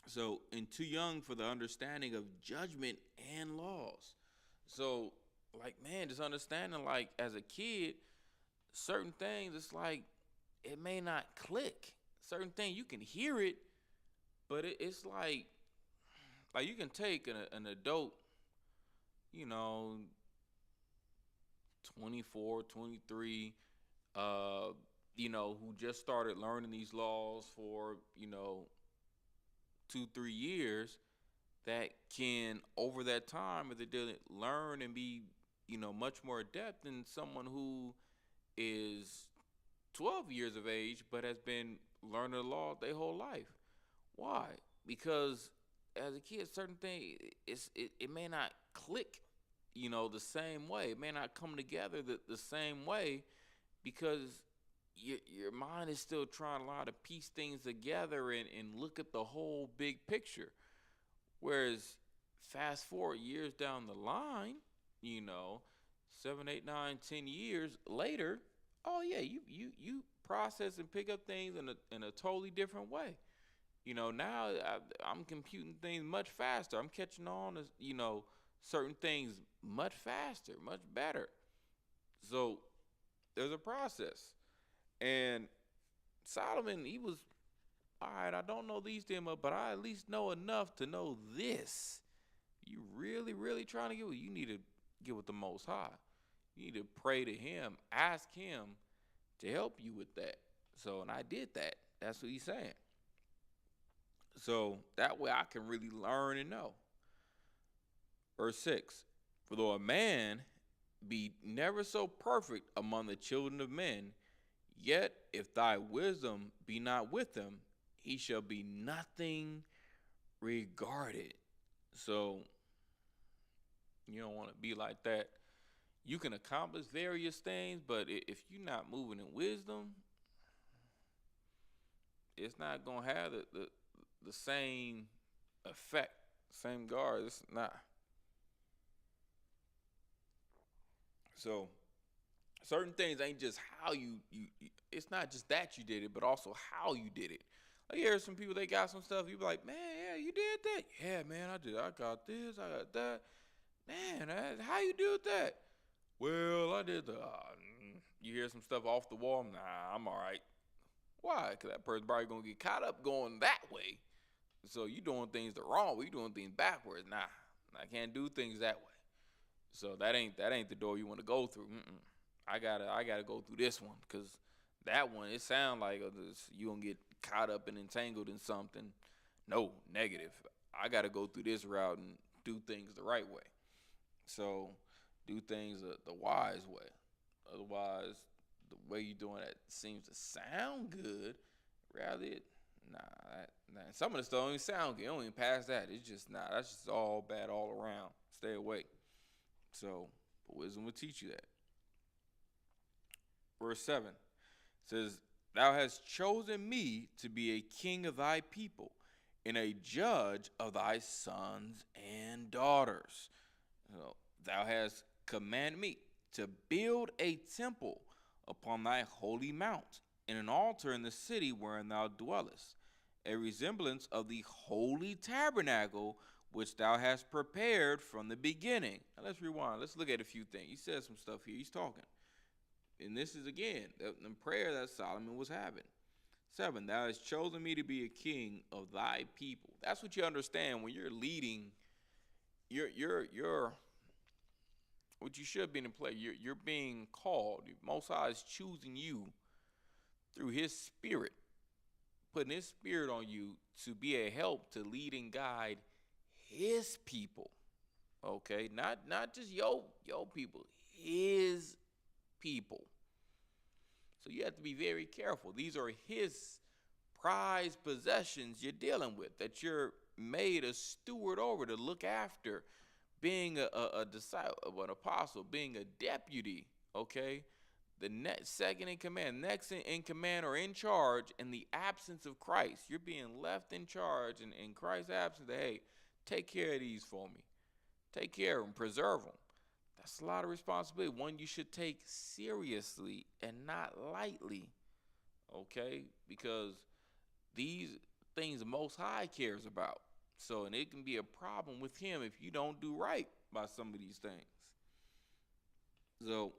So, and too young for the understanding of judgment and laws. So, like, man, just understanding, like, as a kid, certain things, it's like it may not click. Certain things you can hear it, but it's like you can take an adult, you know, 24, 23, uh, who just started learning these laws for, 2, 3 years, that can over that time, if they didn't learn and be, much more adept than someone who is 12 years of age but has been learning the law their whole life. Why? Because as a kid, certain things, it may not click, the same way. It may not come together the same way, because your mind is still trying a lot to piece things together and look at the whole big picture. Whereas fast forward years down the line, 7, 8, 9, 10 years later, oh yeah, you process and pick up things in a totally different way. Now I'm computing things much faster. I'm catching on to, certain things much faster, much better. So there's a process. And Solomon, he was, all right, I don't know these things, but I at least know enough to know this. You really, really trying to get with, you need to get with the Most High. You need to pray to him, ask him to help you with that. So, and I did that. That's what he's saying. So that way I can really learn and know. Verse 6, for though a man be never so perfect among the children of men, yet if thy wisdom be not with him, he shall be nothing regarded. So you don't want to be like that. You can accomplish various things, but if you're not moving in wisdom, it's not going to have the same effect, same guard. It's not. So certain things ain't just how you it's not just that you did it, but also how you did it. Like, here's some people, they got some stuff, you be like, man, yeah, you did that. Yeah, man, I did. I got this, I got that. Man, how you do that? Well, I did you hear some stuff off the wall. Nah, I'm all right. Why? Because that person probably going to get caught up going that way. So you doing things the wrong way. You doing things backwards. Nah, I can't do things that way. So that ain't the door you want to go through. I gotta go through this one, because that one, it sound like you gonna get caught up and entangled in something. No, negative. I gotta go through this route and do things the right way. So do things the wise way. Otherwise, the way you're doing it seems to sound good. Rather, nah. Some of the stuff don't even sound good. It don't even pass that. It's just that's just all bad all around. Stay away. So, but wisdom will teach you that. Verse 7 says, thou hast chosen me to be a king of thy people and a judge of thy sons and daughters. So, thou hast commanded me to build a temple upon thy holy mount, and an altar in the city wherein thou dwellest, a resemblance of the holy tabernacle which thou hast prepared from the beginning. Now let's rewind. Let's look at a few things. He says some stuff here. He's talking. And this is, again, the prayer that Solomon was having. 7, thou hast chosen me to be a king of thy people. That's what you understand when you're leading. You're what you should be in play. You're being called. Most High is choosing you through his spirit, putting his spirit on you to be a help to lead and guide his people. Okay, not just your people, his people. So you have to be very careful. These are his prized possessions you're dealing with, that you're made a steward over to look after, being a disciple, an apostle, being a deputy. Okay, the second in command, next in command or in charge in the absence of Christ. You're being left in charge in Christ's absence. Hey, take care of these for me. take care of them, preserve them. That's a lot of responsibility. One you should take seriously and not lightly, okay? Because these things the Most High cares about. So, and it can be a problem with Him if you don't do right by some of these things. So,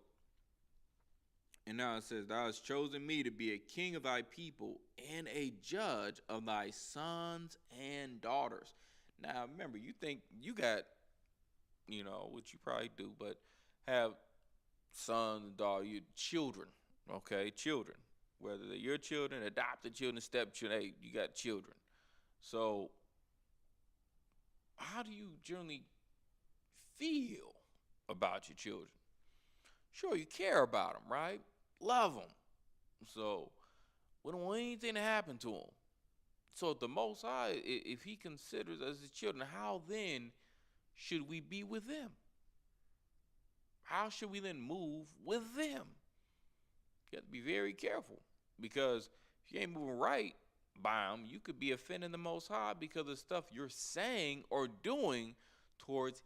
and now it says, Thou hast chosen me to be a king of thy people and a judge of thy sons and daughters. Now, remember, you think you got, which you probably do, but have sons and daughters, your children, okay? Children. Whether they're your children, adopted children, stepchildren, hey, you got children. So, how do you generally feel about your children? Sure, you care about them, right? Love them. So, we don't want anything to happen to them. So, the Most High, if He considers us His children, how then should we be with them? How should we then move with them? You have to be very careful, because if you ain't moving right by them, you could be offending the Most High because of stuff you're saying or doing towards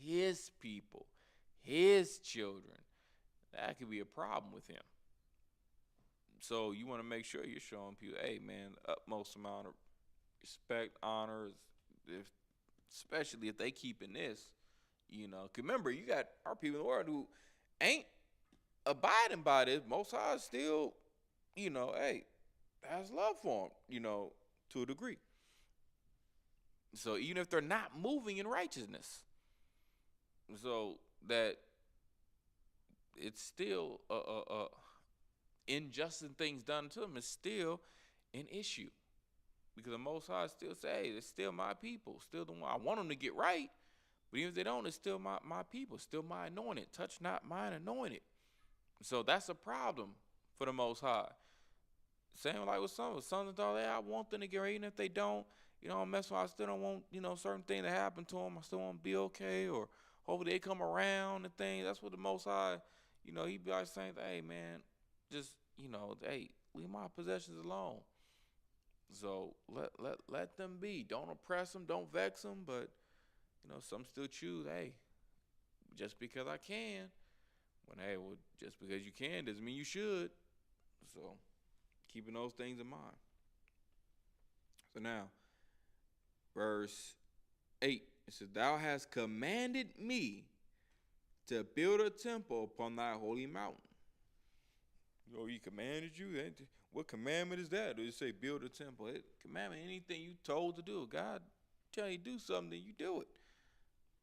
His people, His children. That could be a problem with Him. So you want to make sure you're showing people, hey man, the utmost amount of respect, honor, especially if they keeping this. Cause remember, you got our people in the world who ain't abiding by this. Most High still, hey, has love for them, to a degree. So even if they're not moving in righteousness, so that it's still injustice and things done to them is still an issue, because the Most High still say, hey, it's still my people, still the one. I want them to get right, but even if they don't, it's still my people, still my anointed. Touch not mine anointed. So that's a problem for the Most High. Same like with some sons and daughters, I want them to get right, even if they don't, I'm messing with. I still don't want, certain things to happen to them. I still want to be okay, or hopefully they come around and things. That's what the Most High, He be like saying, hey man, just, hey, leave my possessions alone. So let them be. Don't oppress them. Don't vex them. But some still choose, hey, just because I can. Hey, well, just because you can doesn't mean you should. So, keeping those things in mind. So now, verse 8, it says, Thou hast commanded me to build a temple upon thy holy mountain. He commanded you? What commandment is that? Does it say build a temple? Commandment, anything you told to do. God tell you to do something, then you do it.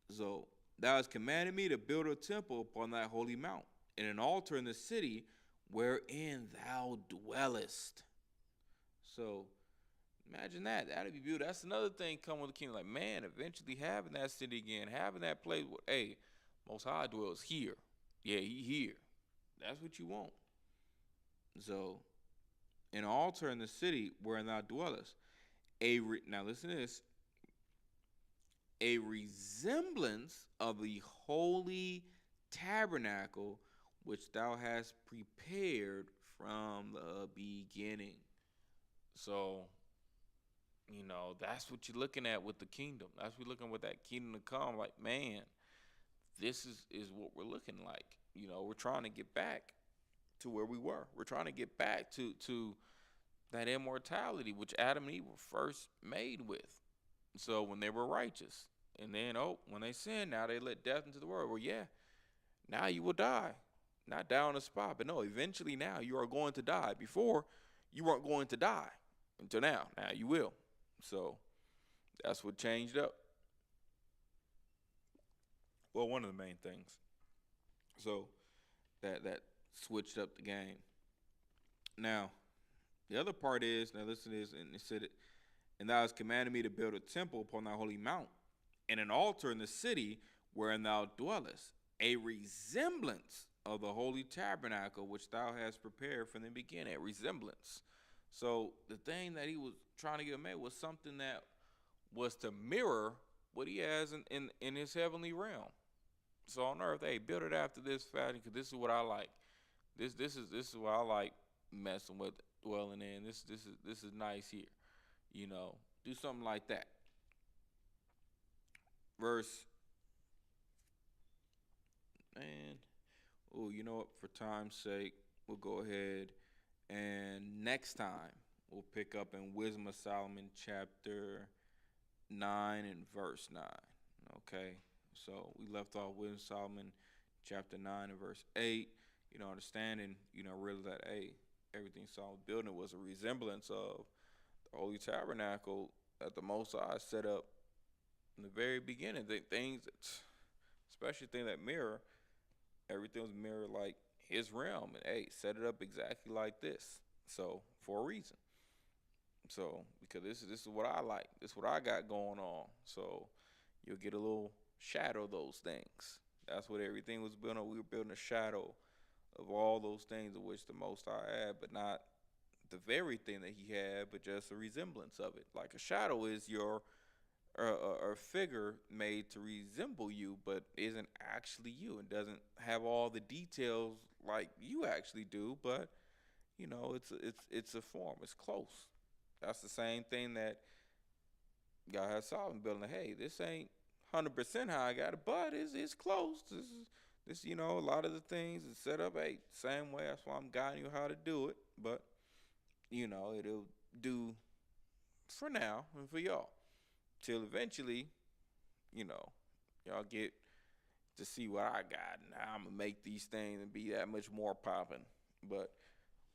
So, Thou hast commanded me to build a temple upon thy holy mount, and an altar in the city wherein thou dwellest. So, imagine that. That'd be beautiful. That's another thing coming with the kingdom. Like, man, eventually having that city again, having that place where, hey, Most High dwells here. Yeah, He here. That's what you want. So, an altar in the city wherein thou dwellest. Now listen to this. A resemblance of the holy tabernacle which thou hast prepared from the beginning. So, that's what you're looking at with the kingdom. That's what you're looking with that kingdom to come. Like, man, this is what we're looking like. We're trying to get back to where we were. We're trying to get back to that immortality which Adam and Eve were first made with. So when they were righteous, and then when they sinned, now they let death into the world. Well, yeah, now you will die. Not die on the spot, but no, eventually now you are going to die. Before, you weren't going to die until now. Now you will. So that's what changed up. Well, one of the main things. So that switched up the game. Now, the other part is, now listen to this, and it said, And thou hast commanded me to build a temple upon thy holy mount, and an altar in the city wherein thou dwellest, a resemblance of the holy tabernacle which thou hast prepared from the beginning. A resemblance. So the thing that he was trying to get made was something that was to mirror what he has in his heavenly realm. So on earth, hey, build it after this fashion, because this is what I like. This is what I like messing with, dwelling in. This is nice here. Do something like that. Verse And oh, you know what? For time's sake, we'll go ahead and next time we'll pick up in Wisdom of Solomon chapter 9 and verse 9. Okay, so we left off Wisdom of Solomon chapter 9 and verse 8. Understanding, really that everything Solomon building was a resemblance of the Holy Tabernacle that the Most High set up in the very beginning. Things, especially things that mirror, everything was mirrored like his realm, and hey, set it up exactly like this. So for a reason. So because this is what I like. This is what I got going on. So you'll get a little shadow of those things. That's what everything was built on. We were building a shadow of all those things of which the Most High had, but not the very thing that He had, but just a resemblance of it. Like a shadow is your a figure made to resemble you, but isn't actually you, and doesn't have all the details like you actually do. But it's a form. It's close. That's the same thing that God has Solomon building. Hey, this ain't 100% how I got it, but it's close. A lot of the things is set up. Hey, same way. That's why I'm guiding you how to do it. But it'll do for now and for y'all till eventually, y'all get to see what I got, and how I'm gonna make these things and be that much more popping. But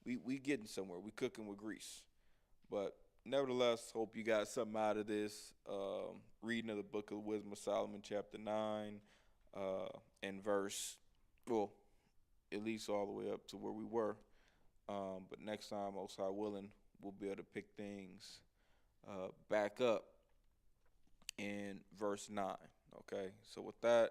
we getting somewhere. We cooking with grease. But nevertheless, hope you got something out of this reading of the Book of Wisdom of Solomon, chapter 9, and verse, well, at least all the way up to where we were. But next time, most high willing, we'll be able to pick things back up in verse 9. Okay, so with that,